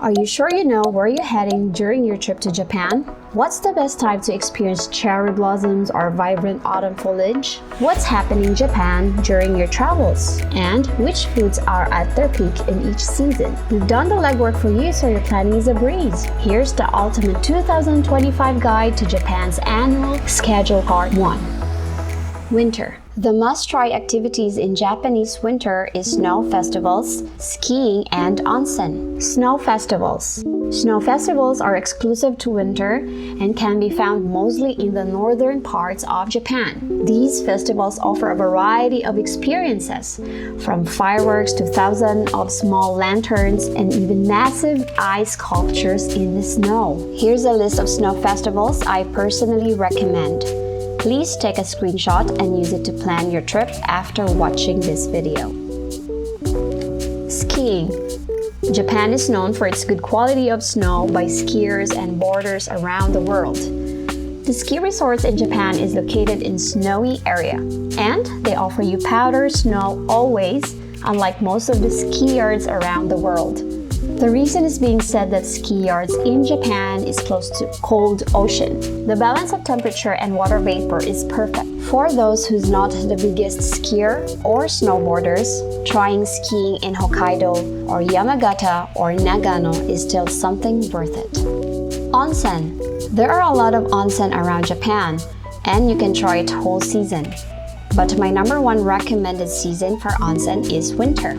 Are you sure you know where you're heading during your trip to Japan? What's the best time to experience cherry blossoms or vibrant autumn foliage? What's happening in Japan during your travels? And which foods are at their peak in each season? We've done the legwork for you, so your planning is a breeze. Here's the ultimate 2025 guide to Japan's annual schedule part 1. Winter. The must-try activities in Japanese winter is snow festivals, skiing, and onsen. Snow festivals. Snow festivals are exclusive to winter and can be found mostly in the northern parts of Japan. These festivals offer a variety of experiences, from fireworks to thousands of small lanterns and even massive ice sculptures in the snow. Here's a list of snow festivals I personally recommend. Please take a screenshot and use it to plan your trip after watching this video. Skiing. Japan is known for its good quality of snow by skiers and boarders around the world. The ski resorts in Japan is located in snowy area, and they offer you powder snow always, unlike most of the ski yards around the world. The reason is being said that ski yards in Japan is close to cold ocean. The balance of temperature and water vapor is perfect. For those who's not the biggest skier or snowboarders, trying skiing in Hokkaido or Yamagata or Nagano is still something worth it. Onsen. There are a lot of onsen around Japan, and you can try it whole season. But my number one recommended season for onsen is winter.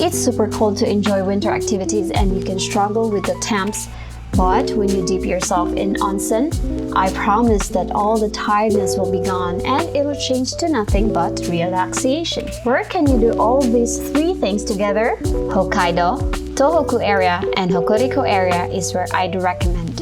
It's super cold to enjoy winter activities and you can struggle with the temps, but when you dip yourself in onsen, I promise that all the tiredness will be gone and it'll change to nothing but relaxation. Where can you do all these three things together? Hokkaido, Tohoku area, and Hokuriku area is where I'd recommend.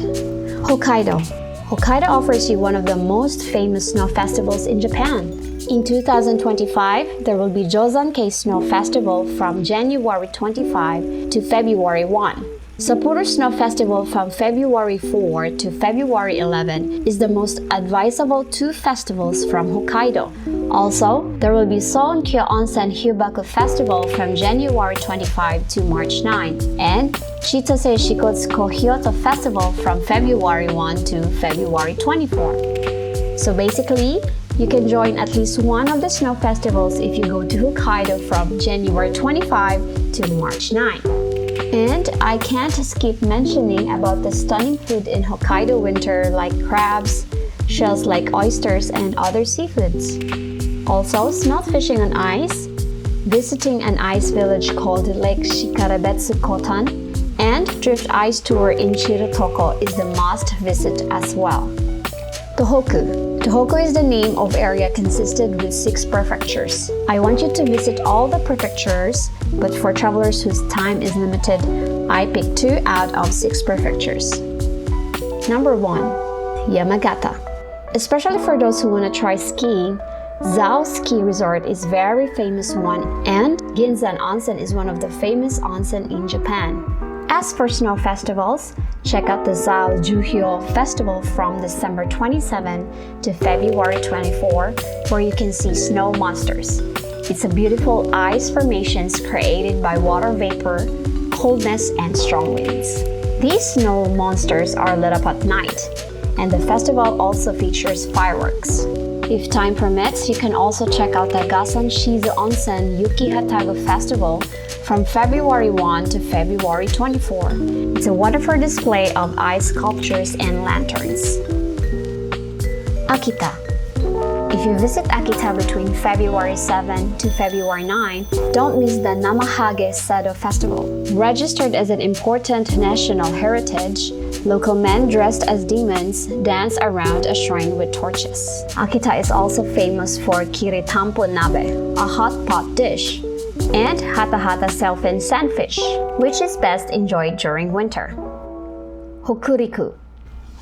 Hokkaido. Hokkaido offers you one of the most famous snow festivals in Japan. In 2025, there will be Jozankei Snow Festival from January 25 to February 1. Sapporo Snow Festival from February 4 to February 11 is the most advisable two festivals from Hokkaido. Also, there will be Sounkyo Onsen Hyobaku Festival from January 25 to March 9, and Chitose Shikotsuko Hyoto Festival from February 1 to February 24. So basically, you can join at least one of the snow festivals if you go to Hokkaido from January 25 to March 9. And I can't skip mentioning about the stunning food in Hokkaido winter like crabs, shells like oysters, and other seafoods. Also, smelt fishing on ice, visiting an ice village called Lake Shikaribetsu Kotan, and drift ice tour in Shiretoko is the must visit as well. Tohoku. Tohoku is the name of area consisted with 6 prefectures. I want you to visit all the prefectures, but for travelers whose time is limited, I picked 2 out of 6 prefectures. Number 1. Yamagata. Especially for those who want to try skiing, Zao Ski Resort is very famous one, and Ginzan Onsen is one of the famous onsen in Japan. As for snow festivals, check out the Zao Jyuhyo Festival from December 27 to February 24, where you can see snow monsters. It's a beautiful ice formations created by water vapor, coldness, and strong winds. These snow monsters are lit up at night, and the festival also features fireworks. If time permits, you can also check out the Gassanshizu Onsen Yukihatago Festival from February 1 to February 24. It's a wonderful display of ice sculptures and lanterns. Akita. If you visit Akita between February 7 to February 9, don't miss the Namahage Sedo Festival. Registered as an important national heritage, local men dressed as demons dance around a shrine with torches. Akita is also famous for kiritampo nabe, a hot pot dish, and hata-hata sailfin sandfish, which is best enjoyed during winter. Hokuriku.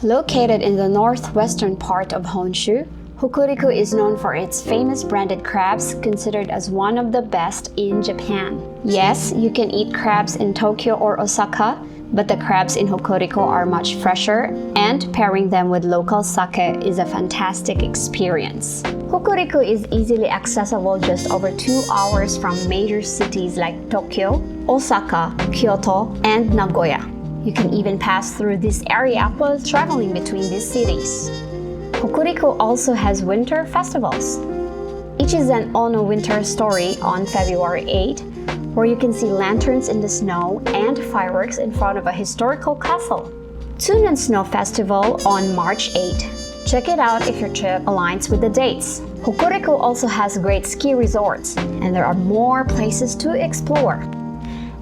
Located in the northwestern part of Honshu, Hokuriku is known for its famous branded crabs, considered as one of the best in Japan. Yes, you can eat crabs in Tokyo or Osaka, but the crabs in Hokuriku are much fresher, and pairing them with local sake is a fantastic experience. Hokuriku is easily accessible just over 2 hours from major cities like Tokyo, Osaka, Kyoto, and Nagoya. You can even pass through this area while traveling between these cities. Hokuriku also has winter festivals. Ichizen Ohno Winter Story on February 8, where you can see lanterns in the snow and fireworks in front of a historical castle. Tsunan Snow Festival on March 8. Check it out if your trip aligns with the dates. Hokuriku also has great ski resorts, and there are more places to explore.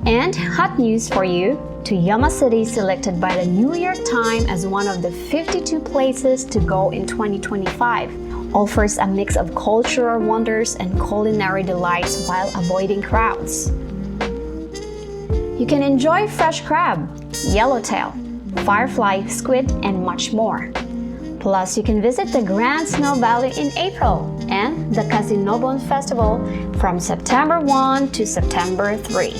And hot news for you, Toyama City selected by the New York Times as one of the 52 places to go in 2025, offers a mix of cultural wonders and culinary delights while avoiding crowds. You can enjoy fresh crab, yellowtail, firefly, squid, and much more. Plus, you can visit the Grand Snow Valley in April and the Kazinobon Festival from September 1 to September 3.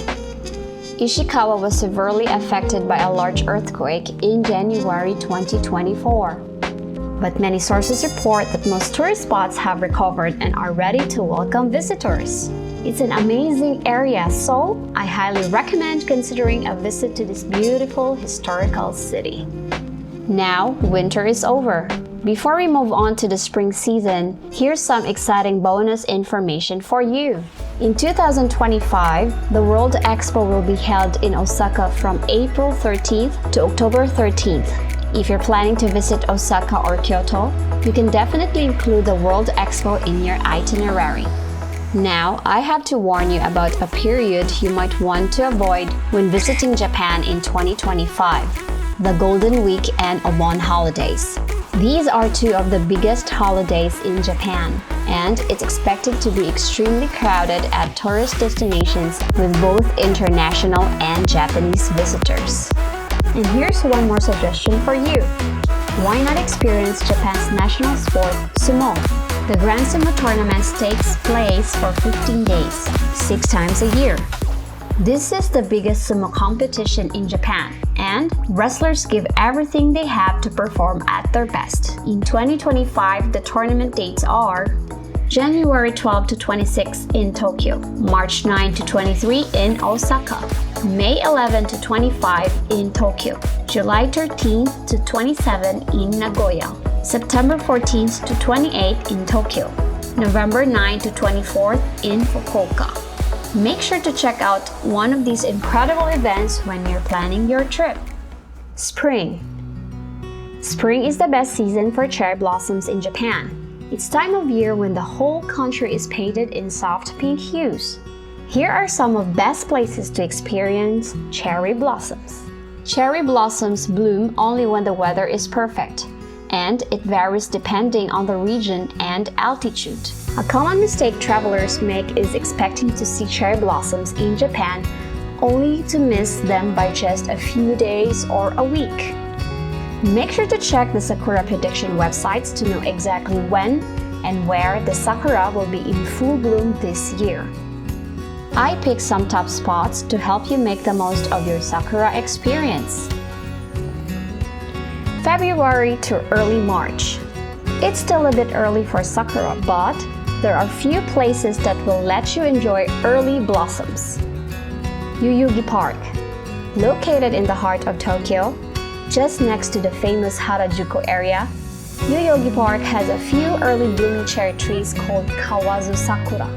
Ishikawa was severely affected by a large earthquake in January 2024. But many sources report that most tourist spots have recovered and are ready to welcome visitors. It's an amazing area, so I highly recommend considering a visit to this beautiful historical city. Now, winter is over. Before we move on to the spring season, here's some exciting bonus information for you. In 2025, the World Expo will be held in Osaka from April 13th to October 13th. If you're planning to visit Osaka or Kyoto, you can definitely include the World Expo in your itinerary. Now, I have to warn you about a period you might want to avoid when visiting Japan in 2025. The Golden Week and Obon holidays. These are two of the biggest holidays in Japan, and it's expected to be extremely crowded at tourist destinations with both international and Japanese visitors. And here's one more suggestion for you. Why not experience Japan's national sport, sumo? The Grand Sumo Tournament takes place for 15 days, 6 times a year. This is the biggest sumo competition in Japan, and wrestlers give everything they have to perform at their best. In 2025, the tournament dates are January 12 to 26 in Tokyo, March 9 to 23 in Osaka, May 11 to 25 in Tokyo, July 13 to 27 in Nagoya, September 14 to 28 in Tokyo, November 9 to 24 in Fukuoka. Make sure to check out one of these incredible events when you're planning your trip. Spring. Spring is the best season for cherry blossoms in Japan. It's time of year when the whole country is painted in soft pink hues. Here are some of the best places to experience cherry blossoms. Cherry blossoms bloom only when the weather is perfect, and it varies depending on the region and altitude. A common mistake travelers make is expecting to see cherry blossoms in Japan only to miss them by just a few days or a week. Make sure to check the Sakura prediction websites to know exactly when and where the sakura will be in full bloom this year. I picked some top spots to help you make the most of your sakura experience. February to early March. It's still a bit early for sakura, but there are few places that will let you enjoy early blossoms. Yoyogi Park. Located in the heart of Tokyo, just next to the famous Harajuku area, Yoyogi Park has a few early blooming cherry trees called Kawazu Sakura.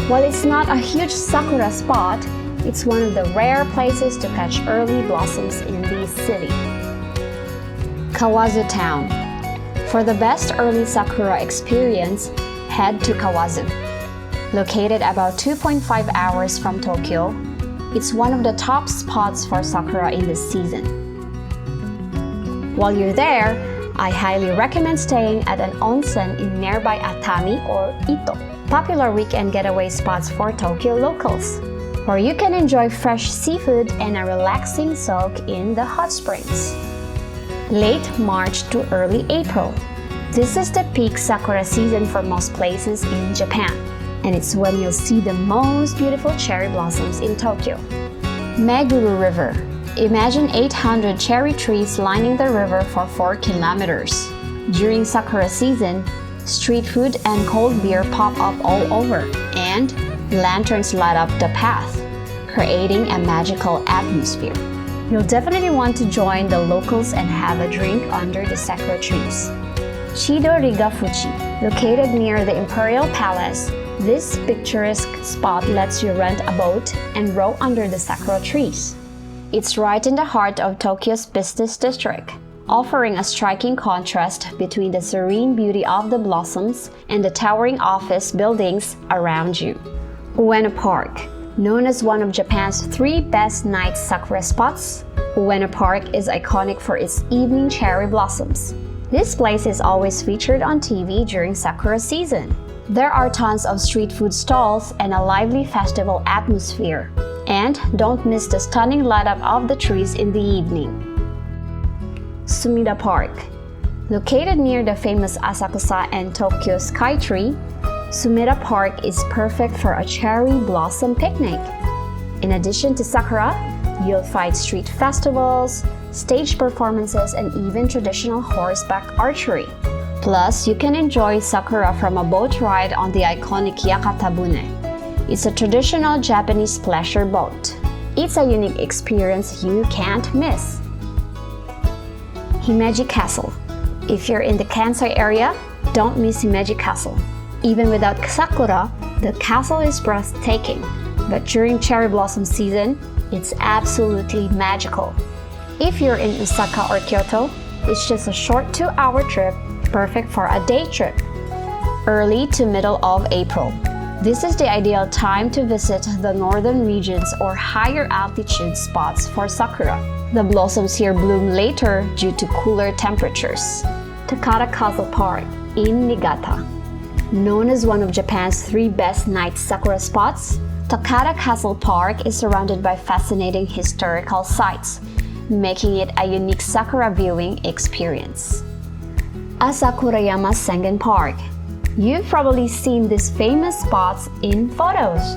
While it's not a huge sakura spot, it's one of the rare places to catch early blossoms in this city. Kawazu Town. For the best early sakura experience, head to Kawazu. Located about 2.5 hours from Tokyo, it's one of the top spots for sakura in this season. While you're there, I highly recommend staying at an onsen in nearby Atami or Ito, popular weekend getaway spots for Tokyo locals, where you can enjoy fresh seafood and a relaxing soak in the hot springs. Late March to early April. This is the peak sakura season for most places in Japan, and it's when you'll see the most beautiful cherry blossoms in Tokyo. Meguru River. Imagine 800 cherry trees lining the river for 4 kilometers. During sakura season, street food and cold beer pop up all over, and lanterns light up the path. creating a magical atmosphere. You'll definitely want to join the locals and have a drink under the sakura trees. Chidorigafuchi, located near the Imperial Palace, this picturesque spot lets you rent a boat and row under the sakura trees. It's right in the heart of Tokyo's business district, offering a striking contrast between the serene beauty of the blossoms and the towering office buildings around you. Ueno Park, known as one of Japan's 3 best night sakura spots, Ueno Park is iconic for its evening cherry blossoms. This place is always featured on TV during sakura season. There are tons of street food stalls and a lively festival atmosphere. And don't miss the stunning light-up of the trees in the evening. Sumida Park. Located near the famous Asakusa and Tokyo Skytree, Sumida Park is perfect for a cherry blossom picnic. In addition to sakura, you'll find street festivals, stage performances, and even traditional horseback archery. Plus, you can enjoy sakura from a boat ride on the iconic Yakatabune. It's a traditional Japanese pleasure boat. It's a unique experience you can't miss. Himeji Castle. If you're in the Kansai area, don't miss Himeji Castle. Even without sakura, the castle is breathtaking, but during cherry blossom season, it's absolutely magical. If you're in Osaka or Kyoto, it's just a short 2-hour trip, perfect for a day trip. Early to middle of April. This is the ideal time to visit the northern regions or higher altitude spots for sakura. The blossoms here bloom later due to cooler temperatures. Takata Castle Park in Niigata. Known as one of Japan's 3 best night sakura spots, Takata Castle Park is surrounded by fascinating historical sites, making it a unique sakura viewing experience. Asakurayama Sengen Park. You've probably seen these famous spots in photos.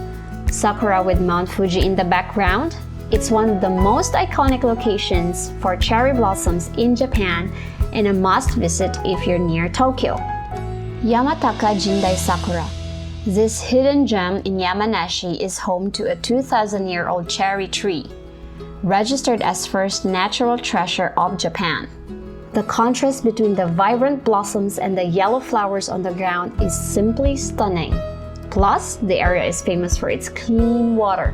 Sakura with Mount Fuji in the background. It's one of the most iconic locations for cherry blossoms in Japan and a must visit if you're near Tokyo. Yamataka Jindai Sakura. This hidden gem in Yamanashi is home to a 2,000-year-old cherry tree, registered as first natural treasure of Japan. The contrast between the vibrant blossoms and the yellow flowers on the ground is simply stunning. Plus, the area is famous for its clean water,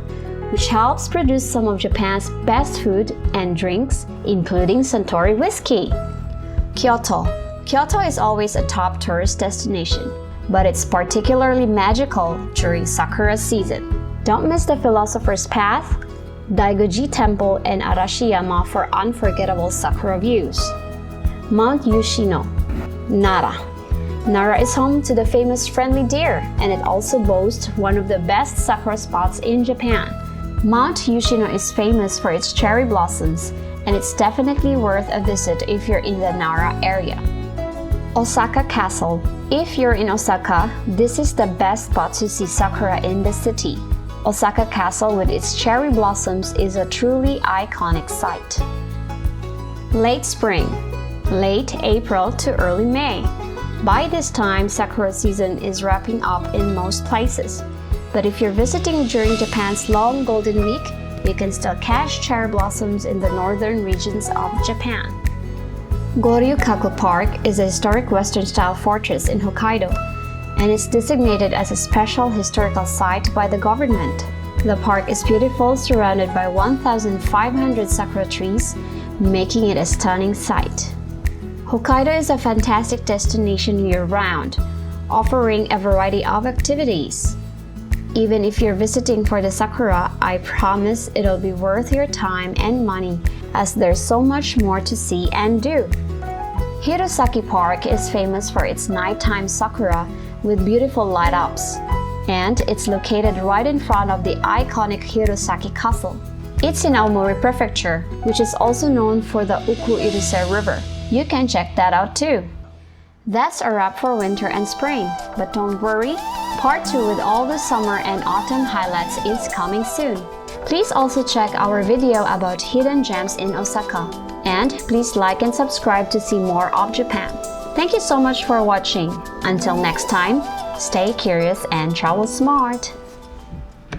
which helps produce some of Japan's best food and drinks, including Suntory whiskey. Kyoto. Kyoto is always a top tourist destination, but it's particularly magical during sakura season. Don't miss the Philosopher's Path, Daigoji Temple, and Arashiyama for unforgettable sakura views. Mount Yoshino, Nara. Nara is home to the famous friendly deer, and it also boasts one of the best sakura spots in Japan. Mount Yoshino is famous for its cherry blossoms, and it's definitely worth a visit if you're in the Nara area. Osaka Castle. If you're in Osaka, this is the best spot to see sakura in the city. Osaka Castle with its cherry blossoms is a truly iconic sight. Late spring. Late April to early May. By this time, sakura season is wrapping up in most places. But if you're visiting during Japan's long Golden Week, you can still catch cherry blossoms in the northern regions of Japan. Goryukaku Park is a historic Western-style fortress in Hokkaido, and is designated as a special historical site by the government. The park is beautiful, surrounded by 1,500 sakura trees, making it a stunning sight. Hokkaido is a fantastic destination year-round, offering a variety of activities. Even if you're visiting for the sakura, I promise it'll be worth your time and money, as there's so much more to see and do. Hirosaki Park is famous for its nighttime sakura with beautiful light-ups, and it's located right in front of the iconic Hirosaki Castle. It's in Aomori Prefecture, which is also known for the Uku-Iruse River. You can check that out too. That's a wrap for winter and spring, but don't worry, part 2 with all the summer and autumn highlights is coming soon. Please also check our video about hidden gems in Osaka, and please like and subscribe to see more of Japan. Thank you so much for watching. Until next time, stay curious and travel smart.